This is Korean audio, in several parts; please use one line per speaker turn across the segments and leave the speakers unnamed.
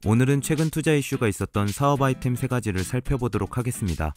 오늘은 최근 투자 이슈가 있었던 사업 아이템 3가지를 살펴보도록 하겠습니다.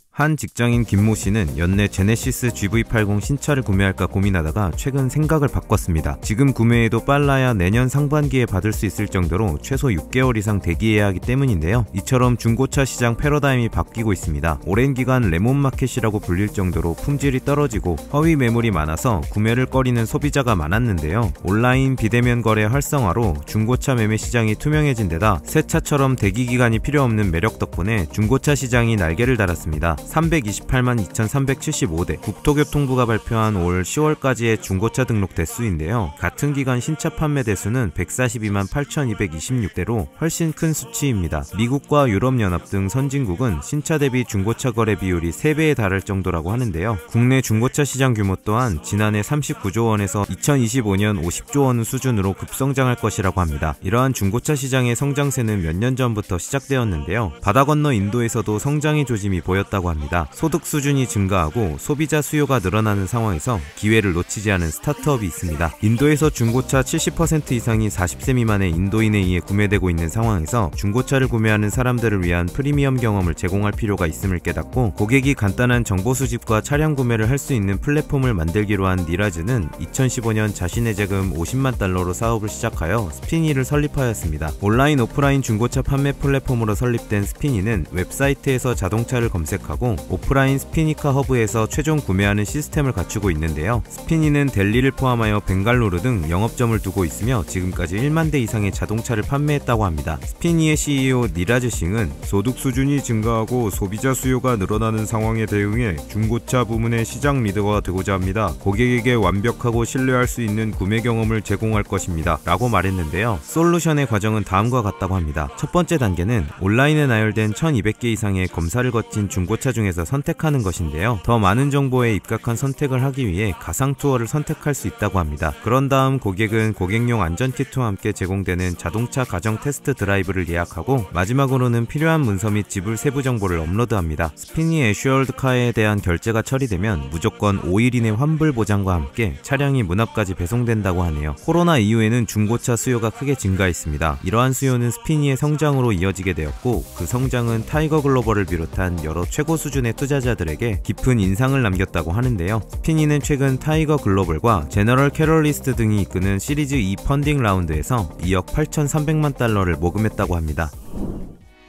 한 직장인 김모 씨는 연내 제네시스 GV80 신차를 구매할까 고민하다가 최근 생각을 바꿨습니다. 지금 구매해도 빨라야 내년 상반기에 받을 수 있을 정도로 최소 6개월 이상 대기해야 하기 때문인데요. 이처럼 중고차 시장 패러다임이 바뀌고 있습니다. 오랜 기간 레몬마켓이라고 불릴 정도로 품질이 떨어지고 허위 매물이 많아서 구매를 꺼리는 소비자가 많았는데요. 온라인 비대면 거래 활성화로 중고차 매매 시장이 투명해진 데다 새 차처럼 대기 기간이 필요 없는 매력 덕분에 중고차 시장이 날개를 달았습니다. 328만 2375대, 국토교통부가 발표한 올 10월까지의 중고차 등록 대수인데요. 같은 기간 신차 판매 대수는 142만 8226대로 훨씬 큰 수치입니다. 미국과 유럽연합 등 선진국은 신차 대비 중고차 거래 비율이 3배에 달할 정도라고 하는데요. 국내 중고차 시장 규모 또한 지난해 39조 원에서 2025년 50조 원 수준으로 급성장할 것이라고 합니다. 이러한 중고차 시장의 성장세는 몇 년 전부터 시작되었는데요. 바다 건너 인도에서도 성장의 조짐이 보였다고 합니다. 소득 수준이 증가하고 소비자 수요가 늘어나는 상황에서 기회를 놓치지 않은 스타트업이 있습니다. 인도에서 중고차 70% 이상이 40세 미만의 인도인에 의해 구매되고 있는 상황에서 중고차를 구매하는 사람들을 위한 프리미엄 경험을 제공할 필요가 있음을 깨닫고 고객이 간단한 정보 수집과 차량 구매를 할 수 있는 플랫폼을 만들기로 한 니라즈는 2015년 자신의 자금 50만 달러로 사업을 시작하여 스피니를 설립하였습니다. 온라인 오프라인 중고차 판매 플랫폼으로 설립된 스피니는 웹사이트에서 자동차를 검색하고 오프라인 스피니카 허브에서 최종 구매하는 시스템을 갖추고 있는데요. 스피니는 델리를 포함하여 벵갈루루 등 영업점을 두고 있으며 지금까지 1만 대 이상의 자동차를 판매했다고 합니다. 스피니의 CEO 니라즈 싱은 소득 수준이 증가하고 소비자 수요가 늘어나는 상황에 대응해 중고차 부문의 시장 리더가 되고자 합니다. 고객에게 완벽하고 신뢰할 수 있는 구매 경험을 제공할 것입니다. 라고 말했는데요. 솔루션의 과정은 다음과 같다고 합니다. 첫 번째 단계는 온라인에 나열된 1200개 이상의 검사를 거친 중고차 중에서 선택하는 것인데요. 더 많은 정보에 입각한 선택을 하기 위해 가상 투어를 선택할 수 있다고 합니다. 그런 다음 고객은 고객용 안전키트와 함께 제공되는 자동차 가정 테스트 드라이브를 예약하고 마지막으로는 필요한 문서 및 지불 세부 정보를 업로드합니다. 스피니 애슈얼드 카에 대한 결제가 처리되면 무조건 5일 이내 환불 보장과 함께 차량이 문 앞까지 배송된다고 하네요. 코로나 이후에는 중고차 수요가 크게 증가했습니다. 이러한 수요는 스피니의 성장으로 이어지게 되었고 그 성장은 타이거 글로벌을 비롯한 여러 최고 수준의 투자자들에게 깊은 인상을 남겼다고 하는데요. 스피니는 최근 타이거 글로벌과 제너럴 캐럴리스트 등이 이끄는 시리즈 2 펀딩 라운드에서 2억 8,300만 달러를 모금했다고 합니다.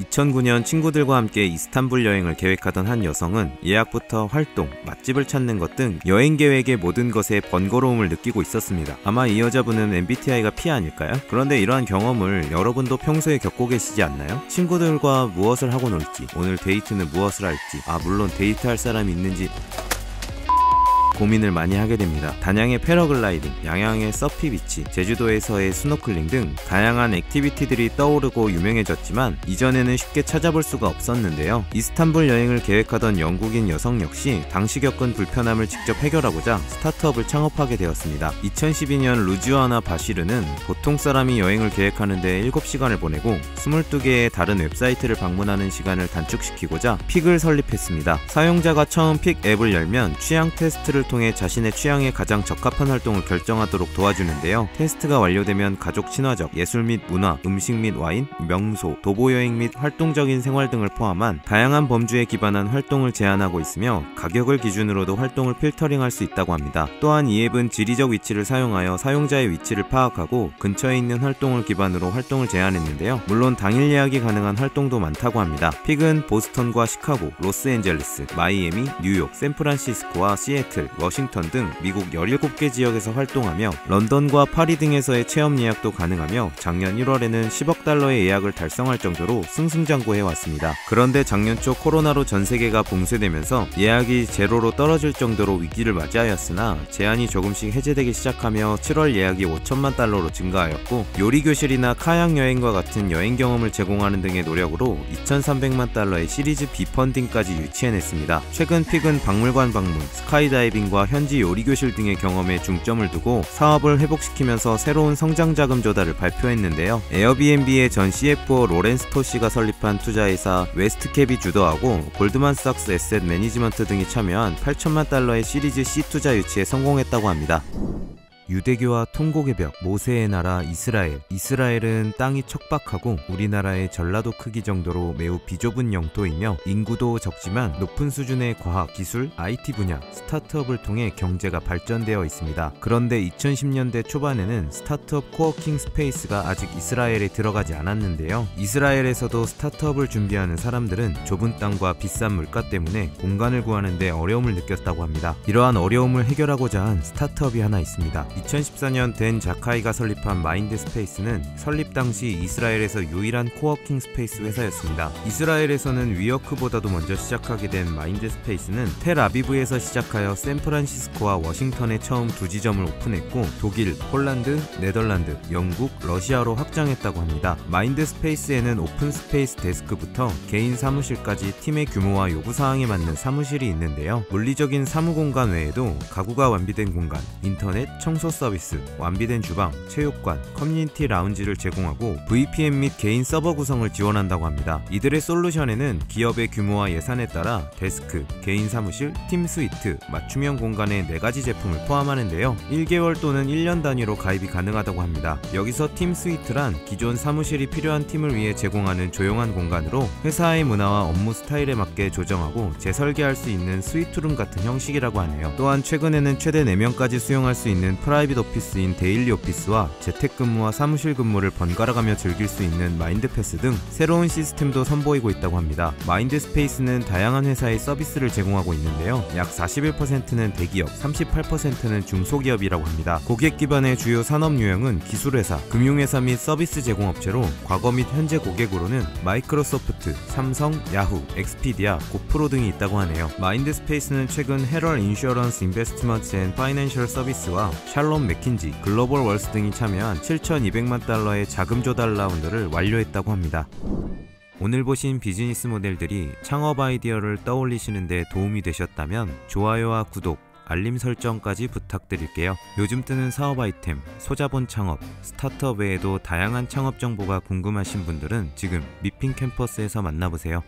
2009년 친구들과 함께 이스탄불 여행을 계획하던 한 여성은 예약부터 활동, 맛집을 찾는 것 등 여행 계획의 모든 것에 번거로움을 느끼고 있었습니다. 아마 이 여자분은 MBTI가 P 아닐까요? 그런데 이러한 경험을 여러분도 평소에 겪고 계시지 않나요? 친구들과 무엇을 하고 놀지, 오늘 데이트는 무엇을 할지, 물론 데이트할 사람이 있는지 고민을 많이 하게 됩니다. 단양의 패러글라이딩, 양양의 서피 비치, 제주도에서의 스노클링 등 다양한 액티비티들이 떠오르고 유명해졌지만 이전에는 쉽게 찾아볼 수가 없었는데요. 이스탄불 여행을 계획하던 영국인 여성 역시 당시 겪은 불편함을 직접 해결하고자 스타트업을 창업하게 되었습니다. 2012년 루지아나 바시르는 보통 사람이 여행을 계획하는데 7시간을 보내고 22개의 다른 웹사이트를 방문하는 시간을 단축시키고자 픽을 설립했습니다. 사용자가 처음 픽 앱을 열면 취향 테스트를 통해 자신의 취향에 가장 적합한 활동을 결정하도록 도와주는데요. 테스트가 완료되면 가족 친화적, 예술 및 문화, 음식 및 와인, 명소, 도보여행 및 활동적인 생활 등을 포함한 다양한 범주에 기반한 활동을 제안하고 있으며 가격을 기준으로도 활동을 필터링할 수 있다고 합니다. 또한 이 앱은 지리적 위치를 사용하여 사용자의 위치를 파악하고 근처에 있는 활동을 기반으로 활동을 제안했는데요. 물론 당일 예약이 가능한 활동도 많다고 합니다. 픽은 보스턴과 시카고, 로스앤젤레스, 마이애미, 뉴욕, 샌프란시스코와 시애틀, 워싱턴 등 미국 17개 지역에서 활동하며 런던과 파리 등에서의 체험 예약도 가능하며 작년 1월에는 10억 달러의 예약을 달성할 정도로 승승장구해왔습니다. 그런데 작년 초 코로나로 전 세계가 봉쇄되면서 예약이 제로로 떨어질 정도로 위기를 맞이하였으나 제한이 조금씩 해제되기 시작하며 7월 예약이 5천만 달러로 증가하였고 요리교실이나 카약 여행과 같은 여행 경험을 제공하는 등의 노력으로 2,300만 달러의 시리즈 B 펀딩까지 유치해냈습니다. 최근 픽은 박물관 방문, 스카이다이빙 과 현지 요리교실 등의 경험에 중점을 두고 사업을 회복시키면서 새로운 성장 자금 조달을 발표했는데요. 에어비앤비의 전 CFO 로렌스 토시가 설립한 투자회사 웨스트캡이 주도하고 골드만삭스 에셋 매니지먼트 등이 참여한 8천만 달러의 시리즈 C 투자 유치에 성공했다고 합니다. 유대교와 통곡의 벽, 모세의 나라 이스라엘. 이스라엘은 땅이 척박하고 우리나라의 전라도 크기 정도로 매우 비좁은 영토이며 인구도 적지만 높은 수준의 과학, 기술, IT 분야, 스타트업을 통해 경제가 발전되어 있습니다. 그런데 2010년대 초반에는 스타트업 코워킹 스페이스가 아직 이스라엘에 들어가지 않았는데요. 이스라엘에서도 스타트업을 준비하는 사람들은 좁은 땅과 비싼 물가 때문에 공간을 구하는데 어려움을 느꼈다고 합니다. 이러한 어려움을 해결하고자 한 스타트업이 하나 있습니다. 2014년 댄 자카이가 설립한 마인드스페이스는 설립 당시 이스라엘에서 유일한 코워킹 스페이스 회사였습니다. 이스라엘에서는 위워크보다도 먼저 시작하게 된 마인드스페이스는 텔아비브에서 시작하여 샌프란시스코와 워싱턴에 처음 두 지점을 오픈했고 독일, 폴란드, 네덜란드, 영국, 러시아로 확장했다고 합니다. 마인드스페이스에는 오픈스페이스 데스크부터 개인 사무실까지 팀의 규모와 요구사항에 맞는 사무실이 있는데요. 물리적인 사무공간 외에도 가구가 완비된 공간, 인터넷, 청소 서비스, 완비된 주방, 체육관, 커뮤니티 라운지를 제공하고 VPN 및 개인 서버 구성을 지원한다고 합니다. 이들의 솔루션에는 기업의 규모와 예산에 따라 데스크, 개인 사무실, 팀 스위트, 맞춤형 공간의 4가지 제품을 포함하는데요. 1개월 또는 1년 단위로 가입이 가능하다고 합니다. 여기서 팀 스위트란 기존 사무실이 필요한 팀을 위해 제공하는 조용한 공간으로 회사의 문화와 업무 스타일에 맞게 조정하고 재설계할 수 있는 스위트룸 같은 형식이라고 하네요. 또한 최근에는 최대 4명까지 수용할 수 있는 프라이빗 오피스인 데일리 오피스와 재택근무와 사무실 근무를 번갈아가며 즐길 수 있는 마인드패스 등 새로운 시스템도 선보이고 있다고 합니다. 마인드스페이스는 다양한 회사의 서비스를 제공하고 있는데요. 약 41%는 대기업, 38%는 중소기업이라고 합니다. 고객 기반의 주요 산업 유형은 기술회사, 금융회사 및 서비스 제공업체로 과거 및 현재 고객으로는 마이크로소프트, 삼성, 야후, 엑스피디아, 고프로 등이 있다고 하네요. 마인드스페이스는 최근 헤럴 인슈어런스 인베스트먼트 앤 파이낸셜 서비스와 샬롬 맥킨지, 글로벌 월스 등이 참여한 7,200만 달러의 자금 조달 라운드를 완료했다고 합니다. 오늘 보신 비즈니스 모델들이 창업 아이디어를 떠올리시는 데 도움이 되셨다면 좋아요와 구독, 알림 설정까지 부탁드릴게요. 요즘 뜨는 사업 아이템, 소자본 창업, 스타트업 외에도 다양한 창업 정보가 궁금하신 분들은 지금 미핑 캠퍼스에서 만나보세요.